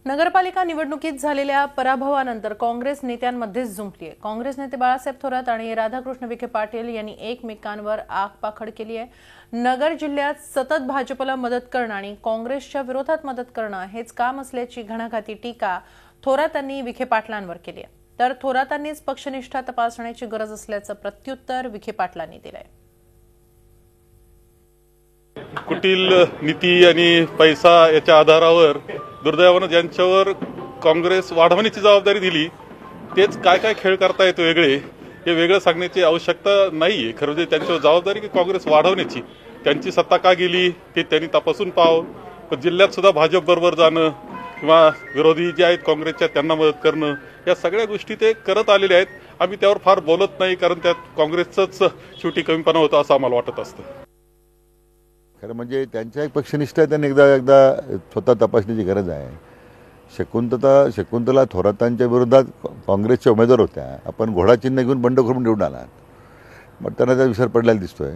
नगरपालिका निवडणुकीत झालेल्या पराभवानंतर काँग्रेस नेत्यांमध्येच जुंपली आहे। काँग्रेस नेते बाळासाहेब थोरात आणि राधाकृष्ण विखे पाटील यांनी एकमेकांवर आगपाखड केली आहे। नगर जिल्ह्यात सतत भाजपला मदत करणं आणि काँग्रेसच्या विरोधात मदत करणं हेच काम असल्याची घणाघाती टीका थोरातांनी विखे पाटलांवर केली आहे। तर थोरातांनीच पक्षनिष्ठा तपासण्याची गरज असल्याचं प्रत्युत्तर विखे पाटलांनी दिलंय। कुटील नीती आणि पैसा याच्या आधारावर दुर्दैवाने ज्यांच्यावर काँग्रेस वाढवण्याची जबाबदारी दिली तेच काय काय खेळ करतायत वेगळे हे वेगळं सांगण्याची आवश्यकता नाहीये। खरं म्हणजे त्यांच्यावर जबाबदारी की काँग्रेस वाढवण्याची, त्यांची सत्ता का गेली ते त्यांनी तपासून पाहावं। पण जिल्ह्यात सुद्धा भाजप बरोबर जाणं किंवा विरोधी जे आहेत काँग्रेसच्या त्यांना मदत करणं या सगळ्या गोष्टी ते करत आलेले आहेत। आम्ही त्यावर फार बोलत नाही कारण त्यात काँग्रेसचंच शेवटी कमीपणा होता असं आम्हाला वाटत असतं। खरं म्हणजे त्यांच्या एक पक्षनिष्ठा त्यांनी एकदा स्वतः तपासण्याची गरज आहे। शकुंतला थोरातांच्या विरोधात काँग्रेसच्या उमेदवार होत्या। आपण घोडाचिन्ह घेऊन बंडखोर म्हणून निवडून आलात, मग त्यांना त्या विसर पडलेला दिसतोय।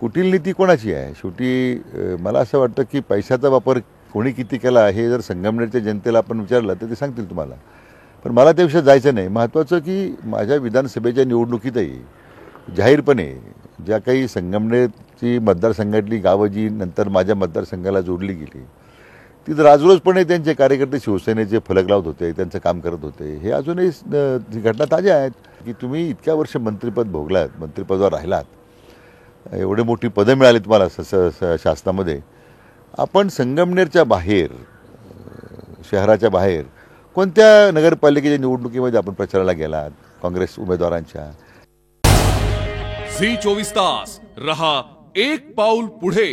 कुटील नीती कोणाची आहे? शेवटी मला असं वाटतं की पैशाचा वापर कोणी किती केला हे जर संगमनेरच्या जनतेला आपण विचारलं तर ते सांगतील तुम्हाला। पण मला त्या विषयात जायचं नाही। महत्त्वाचं की माझ्या विधानसभेच्या निवडणुकीतही जाहीरपणे ज्या काही संगमनेरची मतदारसंघातली गावं जी नंतर माझ्या मतदारसंघाला जोडली गेली ती राजरोजपणे त्यांचे कार्यकर्ते शिवसेनेचे फलक लावत होते, त्यांचं काम करत होते। हे अजूनही घटना ताज्या आहेत की तुम्ही इतक्या वर्ष मंत्रिपद भोगलात, मंत्रिपदावर राहिलात, एवढे मोठी पदं मिळाली तुम्हाला शासनामध्ये। आपण संगमनेरच्या बाहेर, शहराच्या बाहेर कोणत्या नगरपालिकेच्या निवडणुकीमध्ये आपण प्रचाराला गेलात काँग्रेस उमेदवारांच्या? झी 24 तास रहा एक पाऊल पुढे।